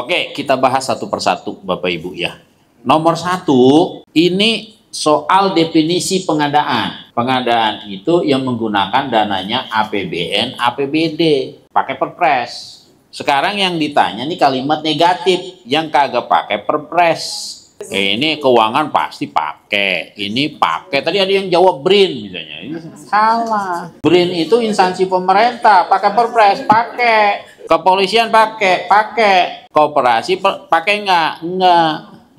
Oke, kita bahas satu persatu Bapak Ibu ya. Nomor satu, ini soal definisi pengadaan. Pengadaan itu yang menggunakan dananya APBN, APBD, pakai perpres. Sekarang yang ditanya nih kalimat negatif, yang kagak pakai perpres. Ini keuangan pasti pakai, ini pakai. Tadi ada yang jawab BRIN misalnya, ini salah. BRIN itu instansi pemerintah, pakai perpres, pakai. Kepolisian pakai. Koperasi pakai enggak.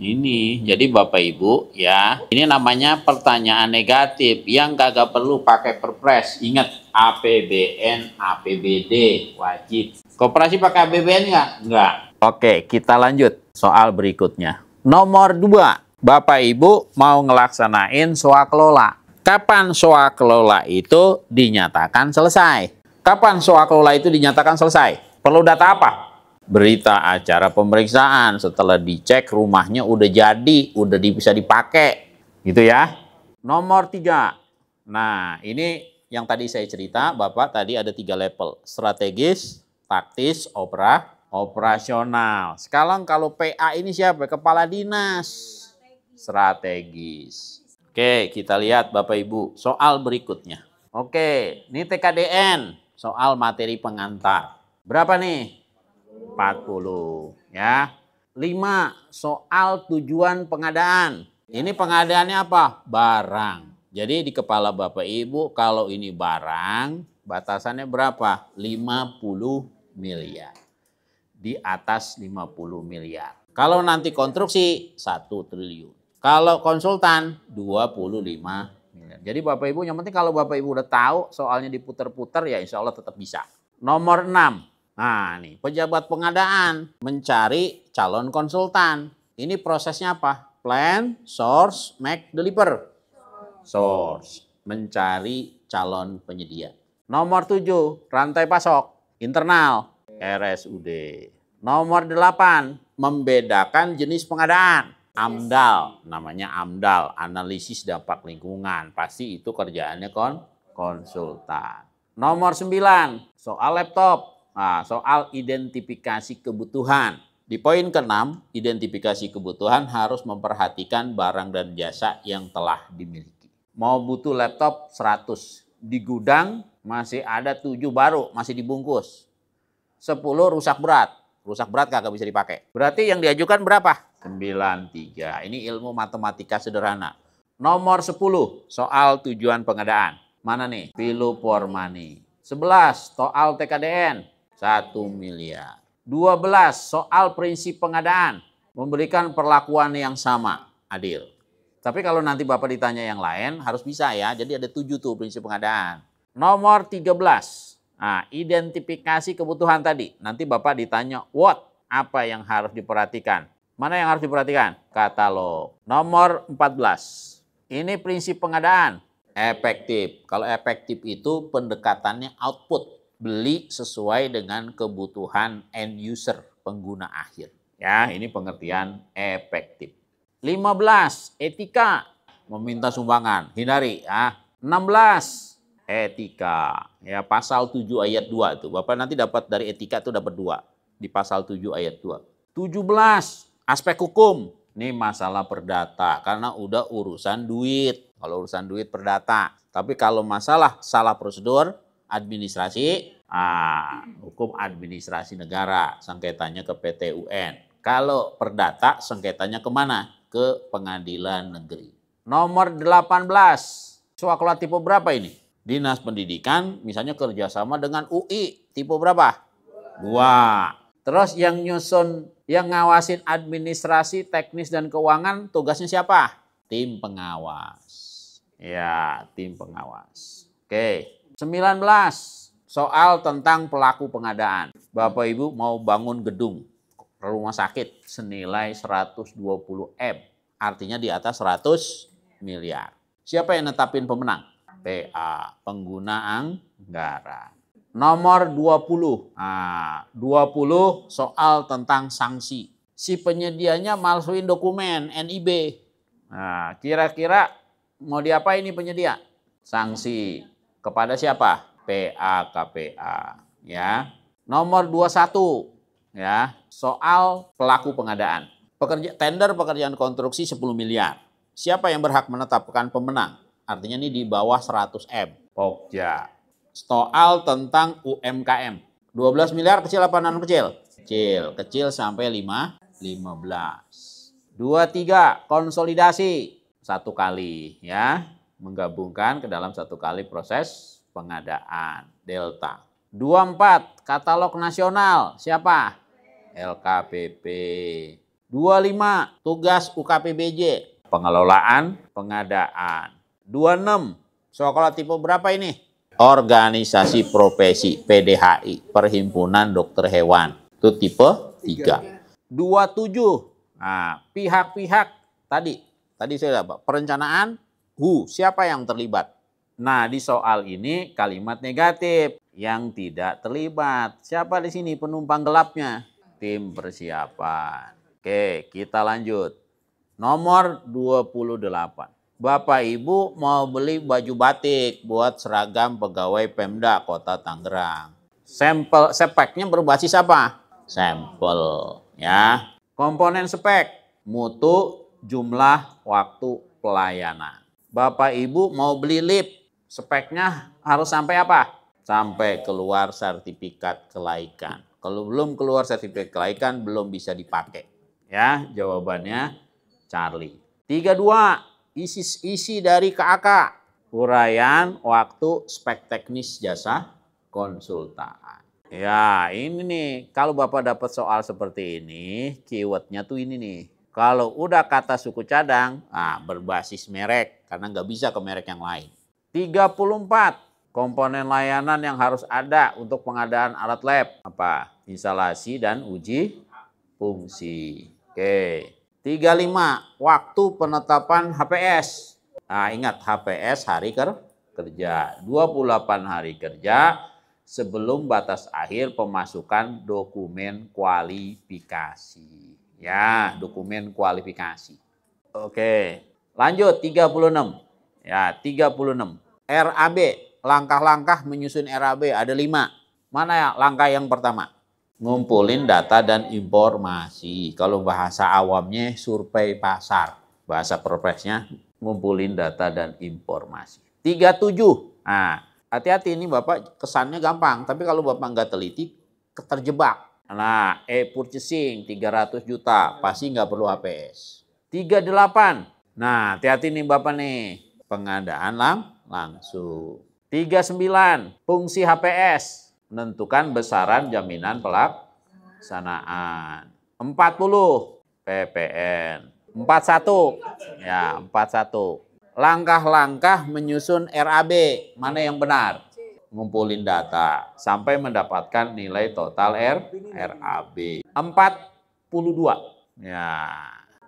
Ini, jadi Bapak Ibu ya, ini namanya pertanyaan negatif yang kagak perlu pakai perpres. Ingat, APBN, APBD wajib. Koperasi pakai APBN enggak? Oke, kita lanjut soal berikutnya. Nomor 2, Bapak Ibu mau ngelaksanain swakelola. Kapan swakelola itu dinyatakan selesai? Kapan swakelola itu dinyatakan selesai? Perlu data apa? Berita acara pemeriksaan, setelah dicek rumahnya udah jadi, udah bisa dipakai, gitu ya. Nomor 3. Nah, ini yang tadi saya cerita, Bapak tadi ada 3 level. Strategis, taktis, operasional. Sekarang kalau PA ini siapa? Kepala dinas. Strategis. Oke, kita lihat Bapak Ibu soal berikutnya. Oke, ini TKDN, soal materi pengantar. Berapa nih? 40 ya. 5, soal tujuan pengadaan. Ini pengadaannya apa? Barang. Jadi di kepala Bapak Ibu kalau ini barang, batasannya berapa? 50 miliar. Di atas 50 miliar. Kalau nanti konstruksi 1 triliun. Kalau konsultan 25 miliar. Jadi Bapak Ibu yang penting kalau Bapak Ibu udah tahu soalnya diputer-puter ya insya Allah tetap bisa. Nomor 6. Nah nih pejabat pengadaan mencari calon konsultan. Ini prosesnya apa? Plan, source, make, deliver. Source, mencari calon penyedia. Nomor 7, rantai pasok, internal, RSUD. Nomor 8, membedakan jenis pengadaan. AMDAL, namanya AMDAL, analisis dampak lingkungan. Pasti itu kerjaannya konsultan. Nomor 9, soal laptop. Nah, soal identifikasi kebutuhan. Di poin ke-6, identifikasi kebutuhan harus memperhatikan barang dan jasa yang telah dimiliki. Mau butuh laptop 100, di gudang masih ada 7 baru, masih dibungkus. 10 rusak berat. Rusak berat kagak bisa dipakai. Berarti yang diajukan berapa? 93. Ini ilmu matematika sederhana. Nomor 10, soal tujuan pengadaan. Mana nih? Pilu for money. 11, soal TKDN. 1 miliar. 12, soal prinsip pengadaan. Memberikan perlakuan yang sama, adil. Tapi kalau nanti Bapak ditanya yang lain, harus bisa ya. Jadi ada 7 tuh prinsip pengadaan. Nomor 13, nah, identifikasi kebutuhan tadi. Nanti Bapak ditanya, what? Apa yang harus diperhatikan? Mana yang harus diperhatikan? Katalog. Nomor 14, ini prinsip pengadaan. Efektif. Kalau efektif itu pendekatannya output. Beli sesuai dengan kebutuhan end user, pengguna akhir. Ya, ini pengertian efektif. 15, etika, meminta sumbangan, hindari ya. 16, etika. Ya, pasal 7 ayat 2 itu. Bapak nanti dapat dari etika itu dapat 2 di pasal 7 ayat 2. 17, aspek hukum. Ini masalah perdata karena udah urusan duit. Kalau urusan duit perdata. Tapi kalau masalah salah prosedur administrasi, hukum administrasi negara, sengketanya ke PT UN. Kalau perdata, sengketanya kemana? Ke pengadilan negeri. Nomor 18, swakelola tipe berapa ini? Dinas Pendidikan, misalnya kerjasama dengan UI, tipe berapa? 2. Terus yang nyusun, yang ngawasin administrasi, teknis, dan keuangan, tugasnya siapa? Tim pengawas. Ya, tim pengawas. Oke. 19, soal tentang pelaku pengadaan. Bapak Ibu mau bangun gedung rumah sakit senilai 120 M. Artinya di atas 100 miliar. Siapa yang netapin pemenang? PA, pengguna anggaran. Nomor 20. Nah, 20 soal tentang sanksi. Si penyedianya malsuin dokumen NIB. Nah, kira-kira mau diapain ini penyedia? Sanksi. Kepada siapa? PA, KPA. Ya. Nomor 21. ya, soal pelaku pengadaan. Tender pekerjaan konstruksi 10 miliar. Siapa yang berhak menetapkan pemenang? Artinya ini di bawah 100 M. Pokja. Soal tentang UMKM. 12 miliar kecil apa non kecil? Kecil. Kecil sampai 15. 23 konsolidasi. Satu kali ya. Menggabungkan ke dalam satu kali proses pengadaan. Delta. 24 katalog nasional. Siapa? LKPP. 25 tugas UKPBJ. Pengelolaan pengadaan. 26 sekolah tipe berapa ini? Organisasi profesi PDHI, Perhimpunan Dokter Hewan. Itu tipe 3. 27. Nah, pihak-pihak tadi saya dapat perencanaan, siapa yang terlibat? Nah, di soal ini kalimat negatif yang tidak terlibat. Siapa di sini penumpang gelapnya? Tim persiapan. Oke, kita lanjut. Nomor 28. Bapak Ibu mau beli baju batik buat seragam pegawai Pemda Kota Tangerang. Speknya berbasis apa? Sampel, ya. Komponen spek, mutu, jumlah, waktu pelayanan. Bapak Ibu mau beli lip, speknya harus sampai apa? Sampai keluar sertifikat kelaikan. Kalau belum keluar sertifikat kelaikan, belum bisa dipakai. Ya, jawabannya Charlie. 32, isi dari KAK. Uraian waktu spek teknis jasa konsultan. Ya, ini nih. Kalau Bapak dapat soal seperti ini, keywordnya tuh ini nih. Kalau udah kata suku cadang, berbasis merek. Karena nggak bisa ke merek yang lain. 34, komponen layanan yang harus ada untuk pengadaan alat lab. Apa? Instalasi dan uji fungsi. Oke. 35, waktu penetapan HPS. Nah, ingat HPS hari kerja. 28 hari kerja sebelum batas akhir pemasukan dokumen kualifikasi. Ya, dokumen kualifikasi. Oke, lanjut 36. Ya, 36. RAB, langkah-langkah menyusun RAB ada 5. Mana ya langkah yang pertama? Ngumpulin data dan informasi. Kalau bahasa awamnya survei pasar. Bahasa perpresnya ngumpulin data dan informasi. 37. Nah, hati-hati ini Bapak kesannya gampang. Tapi kalau Bapak nggak teliti, terjebak. Nah, purchasing 300 juta. Pasti nggak perlu HPS. 38. Nah, hati-hati nih Bapak nih. Pengadaan langsung. 39. Fungsi HPS. Menentukan besaran jaminan pelaksanaan. 40 PPN. 41 ya 41. Langkah-langkah menyusun RAB. Mana yang benar? Ngumpulin data sampai mendapatkan nilai total RAB. 42 ya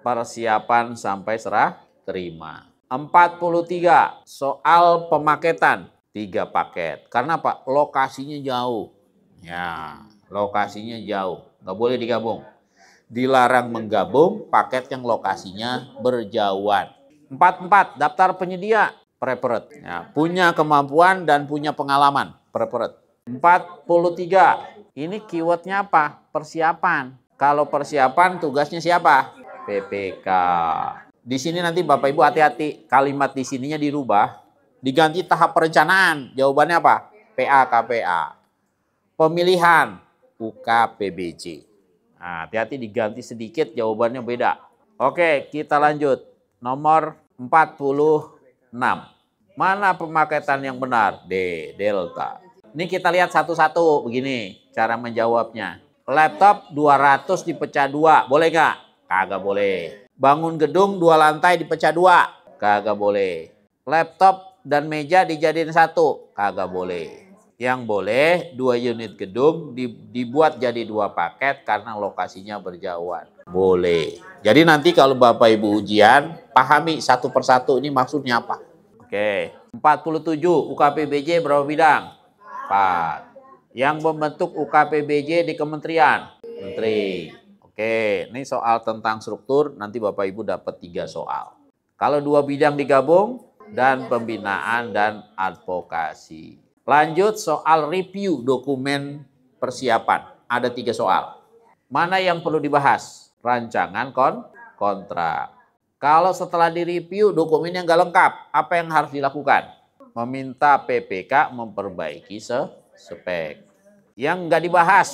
persiapan sampai serah terima. 43 soal pemaketan. 3 paket. Karena Pak, lokasinya jauh. Ya, lokasinya jauh. Nggak boleh digabung. Dilarang menggabung paket yang lokasinya berjauhan. 44, daftar penyedia. Prepared. Ya, punya kemampuan dan punya pengalaman. Prepared. 43, ini keywordnya apa? Persiapan. Kalau persiapan tugasnya siapa? PPK. Di sini nanti Bapak Ibu hati-hati. Kalimat di sininya dirubah. Diganti tahap perencanaan. Jawabannya apa? PA-KPA. Pemilihan UKPBJ. Nah, hati-hati diganti sedikit jawabannya beda. Oke, kita lanjut. Nomor 46. Mana pemaketan yang benar? D. Delta. Ini kita lihat satu-satu begini cara menjawabnya. Laptop 200 dipecah 2. Boleh nggak? Kagak boleh. Bangun gedung 2 lantai dipecah 2. Kagak boleh. Laptop dan meja dijadiin 1, kagak boleh. Yang boleh 2 unit gedung dibuat jadi 2 paket karena lokasinya berjauhan. Boleh. Jadi nanti kalau Bapak Ibu ujian, pahami satu persatu ini maksudnya apa. Oke. 47 UKPBJ berapa bidang? 4. Yang membentuk UKPBJ di kementerian? Menteri. Oke, ini soal tentang struktur, nanti Bapak Ibu dapat 3 soal. Kalau 2 bidang digabung, dan pembinaan dan advokasi. Lanjut soal review dokumen persiapan. Ada 3 soal. Mana yang perlu dibahas? Rancangan kontrak. Kalau setelah direview dokumennya nggak lengkap, apa yang harus dilakukan? Meminta PPK memperbaiki spek. Yang nggak dibahas,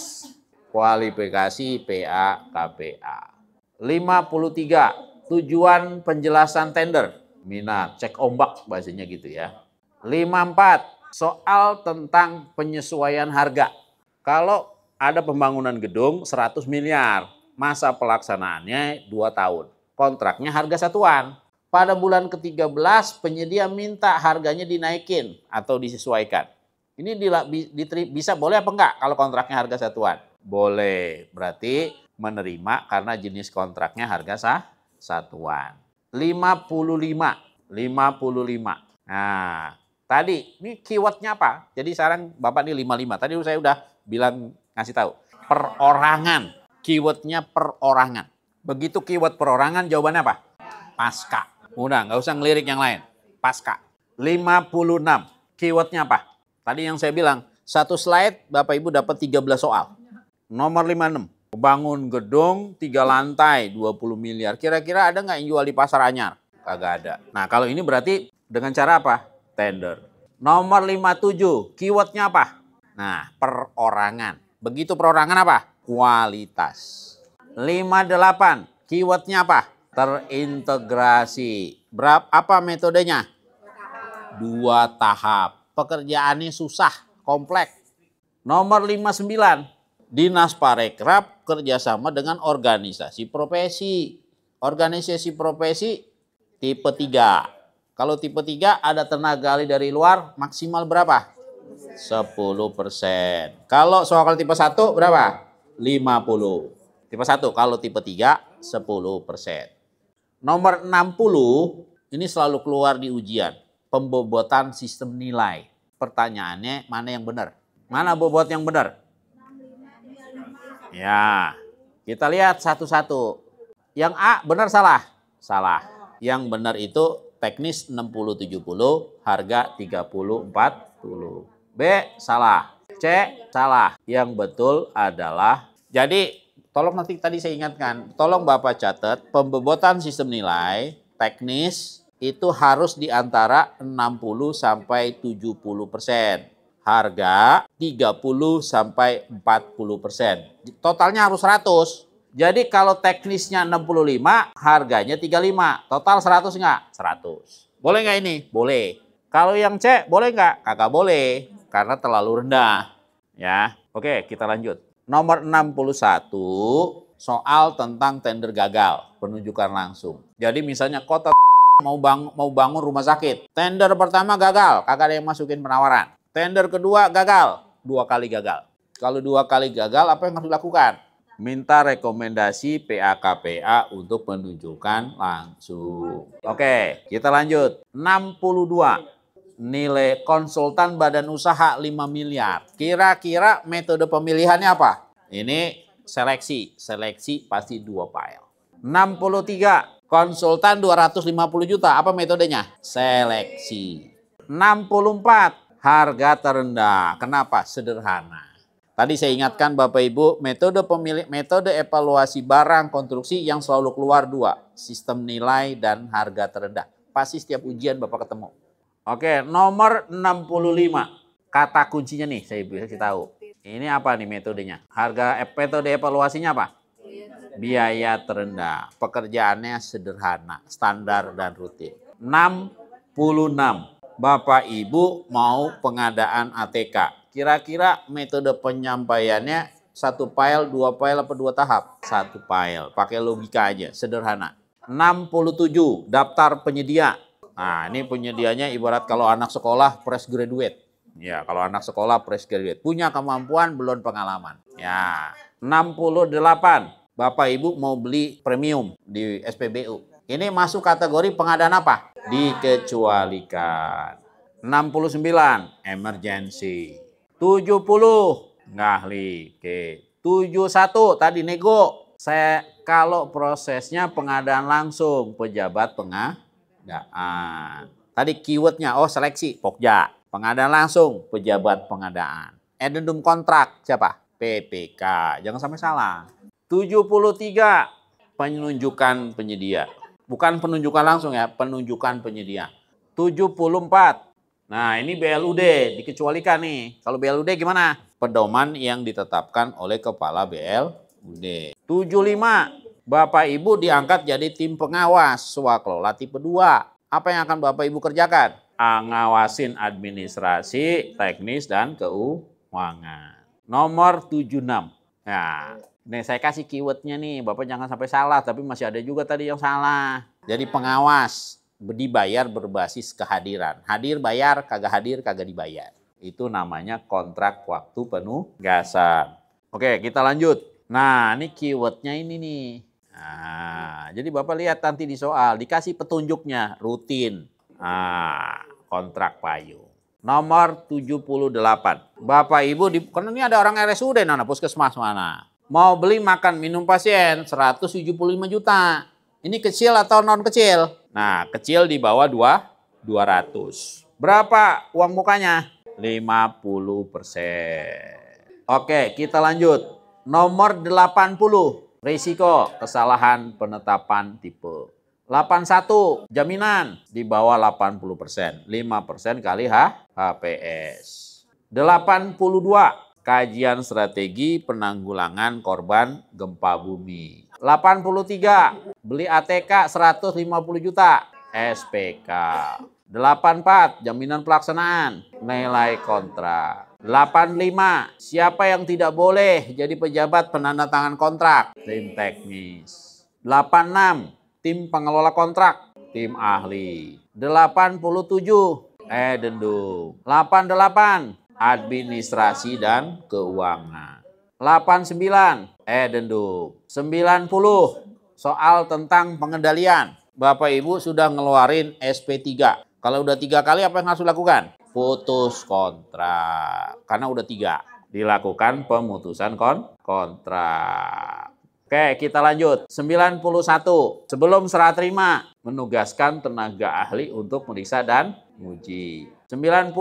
kualifikasi PA KPA. 53. Tujuan penjelasan tender. Minat, cek ombak bahasanya gitu ya. 54. Soal tentang penyesuaian harga. Kalau ada pembangunan gedung 100 miliar, masa pelaksanaannya 2 tahun. Kontraknya harga satuan. Pada bulan ke-13 penyedia minta harganya dinaikin atau disesuaikan. Ini bisa boleh apa enggak kalau kontraknya harga satuan? Boleh. Berarti menerima karena jenis kontraknya harga satuan. 55. Nah, tadi ini keywordnya apa? Jadi sekarang Bapak ini 55. Tadi saya udah bilang ngasih tahu. Perorangan. Keywordnya perorangan. Begitu keyword perorangan jawabannya apa? Pasca. Udah nggak usah ngelirik yang lain. Pasca. 56. Keywordnya apa? Tadi yang saya bilang, satu slide Bapak Ibu dapat 13 soal. Nomor 56. Bangun gedung 3 lantai 20 miliar. Kira-kira ada nggak yang jual di pasar anyar? Kagak ada. Nah kalau ini berarti dengan cara apa? Tender. Nomor 57. Keywordnya apa? Nah perorangan. Begitu perorangan apa? Kualitas. 58. Keywordnya apa? Terintegrasi. Apa metodenya? 2 tahap. Pekerjaannya susah, kompleks. Nomor 59. Dinas Parekraf kerjasama dengan organisasi profesi. Organisasi profesi tipe 3. Kalau tipe 3 ada tenaga ahli dari luar maksimal berapa? 10%. Kalau soal tipe 1 berapa? 50. Tipe 1 kalau tipe 3 10%. Nomor 60 ini selalu keluar di ujian. Pembobotan sistem nilai. Pertanyaannya mana yang benar? Mana bobot yang benar? Ya, kita lihat satu-satu. Yang A benar salah? Salah. Yang benar itu teknis 60-70, harga 30-40. B salah. C salah. Yang betul adalah, jadi tolong nanti tadi saya ingatkan, tolong Bapak catat pembobotan sistem nilai teknis itu harus di antara 60 sampai 70%. Harga 30 sampai 40%. Totalnya harus 100. Jadi kalau teknisnya 65, harganya 35. Total 100 enggak? 100. Boleh enggak ini? Boleh. Kalau yang C, boleh enggak? Kagak boleh. Karena terlalu rendah. Ya, oke kita lanjut. Nomor 61, soal tentang tender gagal. Penunjukan langsung. Jadi misalnya kota mau bangun rumah sakit. Tender pertama gagal, kagak ada yang masukin penawaran. Tender kedua gagal, 2 kali gagal. Kalau 2 kali gagal, apa yang harus dilakukan? Minta rekomendasi PAKPA untuk penunjukan langsung. Oke, kita lanjut. 62. Nilai konsultan badan usaha 5 miliar. Kira-kira metode pemilihannya apa? Ini seleksi. Seleksi pasti 2 file. 63. Konsultan 250 juta, apa metodenya? Seleksi. 64, harga terendah. Kenapa? Sederhana. Tadi saya ingatkan Bapak Ibu, metode evaluasi barang konstruksi yang selalu keluar 2. Sistem nilai dan harga terendah. Pasti setiap ujian Bapak ketemu. Oke, nomor 65. Kata kuncinya nih, saya bisa kasih tahu. Ini apa nih metodenya? Metode evaluasinya apa? Biaya terendah, pekerjaannya sederhana, standar dan rutin. 66. Bapak Ibu mau pengadaan ATK. Kira-kira metode penyampaiannya 1 file, 2 file, apa 2 tahap? 1 file. Pakai logika aja, sederhana. 67. Daftar penyedia. Nah, ini penyedianya ibarat kalau anak sekolah fresh graduate. Ya, kalau anak sekolah fresh graduate. Punya kemampuan, belum pengalaman. Ya. 68. Bapak Ibu mau beli premium di SPBU. Ini masuk kategori pengadaan apa? Dikecualikan. 69. Emergency. 70. Ngahli. Oke. 71. Tadi nego. Kalau prosesnya pengadaan langsung. Pejabat pengadaan. Tadi keywordnya, seleksi. Pokja. Pengadaan langsung. Pejabat pengadaan. Addendum kontrak. Siapa? PPK. Jangan sampai salah. 73 penunjukan penyedia. Bukan penunjukan langsung ya, penunjukan penyedia. 74. Nah, ini BLUD dikecualikan nih. Kalau BLUD gimana? Pedoman yang ditetapkan oleh kepala BLUD. 75. Bapak Ibu diangkat jadi tim pengawas swakelola tipe 2. Apa yang akan Bapak Ibu kerjakan? Ngawasin administrasi, teknis, dan keuangan. Nomor 76. Nah, nih saya kasih keywordnya nih, Bapak jangan sampai salah, tapi masih ada juga tadi yang salah. Jadi pengawas dibayar berbasis kehadiran. Hadir bayar, kagak dibayar. Itu namanya kontrak waktu penugasan. Oke, kita lanjut. Nah, ini keywordnya ini nih. Nah, jadi Bapak lihat nanti di soal, dikasih petunjuknya, rutin. Nah, kontrak payung. Nomor 78. Bapak Ibu, karena ini ada orang RSUD, nah puskesmas mana? Mau beli makan minum pasien 175 juta. Ini kecil atau non kecil? Nah, kecil di bawah 200. Berapa uang mukanya? 50%. Oke, kita lanjut. Nomor 80. Risiko kesalahan penetapan tipe. 81. Jaminan di bawah 80%. 5% kali HPS. 82. Kajian strategi penanggulangan korban gempa bumi. 83. Beli ATK 150 juta. SPK. 84. Jaminan pelaksanaan. Nilai kontrak. 85. Siapa yang tidak boleh jadi pejabat penandatangan kontrak? Tim teknis. 86. Tim pengelola kontrak. Tim ahli. 87. Addendum. 88. Administrasi dan keuangan. 89. Addendum. 90. Soal tentang pengendalian. Bapak Ibu sudah ngeluarin SP3. Kalau udah 3 kali apa yang harus dilakukan? Putus kontrak. Karena udah 3. Dilakukan pemutusan kontrak. Oke, kita lanjut. 91. Sebelum serah terima, menugaskan tenaga ahli untuk meriksa dan uji. 92.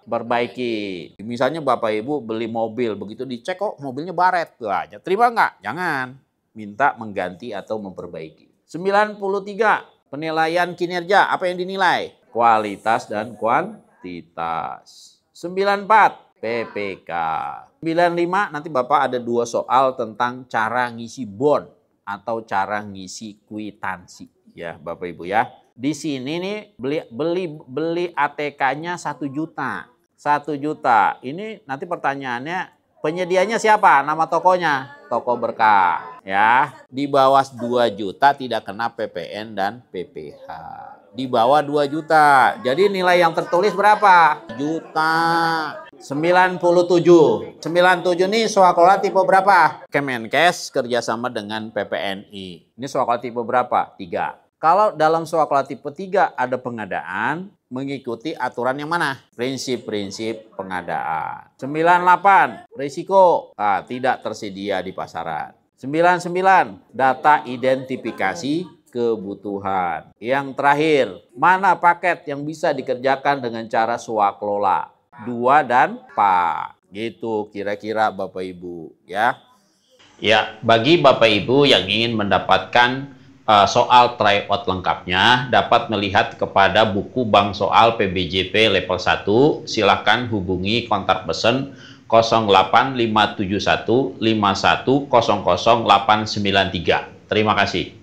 Perbaiki. Misalnya Bapak Ibu beli mobil, begitu dicek kok mobilnya baret. Wah, terima nggak? Jangan. Minta mengganti atau memperbaiki. 93. Penilaian kinerja. Apa yang dinilai? Kualitas dan kuantitas. 94. PPK. 95. Nanti Bapak ada 2 soal tentang cara ngisi bond atau cara ngisi kwitansi. Ya Bapak Ibu ya. Di sini nih beli ATK-nya 1 juta. 1 juta. Ini nanti pertanyaannya, penyedianya siapa? Nama tokonya? Toko Berkah. Ya, di bawah 2 juta tidak kena PPN dan PPH. Di bawah 2 juta. Jadi nilai yang tertulis berapa? Juta. 97. 97 nih swakelola tipe berapa? Kemenkes kerjasama dengan PPNI. Ini swakelola tipe berapa? 3. Kalau dalam swakelola tipe 3 ada pengadaan, mengikuti aturan yang mana? Prinsip-prinsip pengadaan. 98. Risiko tidak tersedia di pasaran. 99. Data identifikasi kebutuhan. Yang terakhir, mana paket yang bisa dikerjakan dengan cara swakelola? 2 dan 4. Gitu kira-kira Bapak Ibu ya. Ya, bagi Bapak Ibu yang ingin mendapatkan soal tryout lengkapnya, dapat melihat kepada buku bank soal PBJP level 1. Silakan hubungi kontak pesan 08571 51000893. Terima kasih.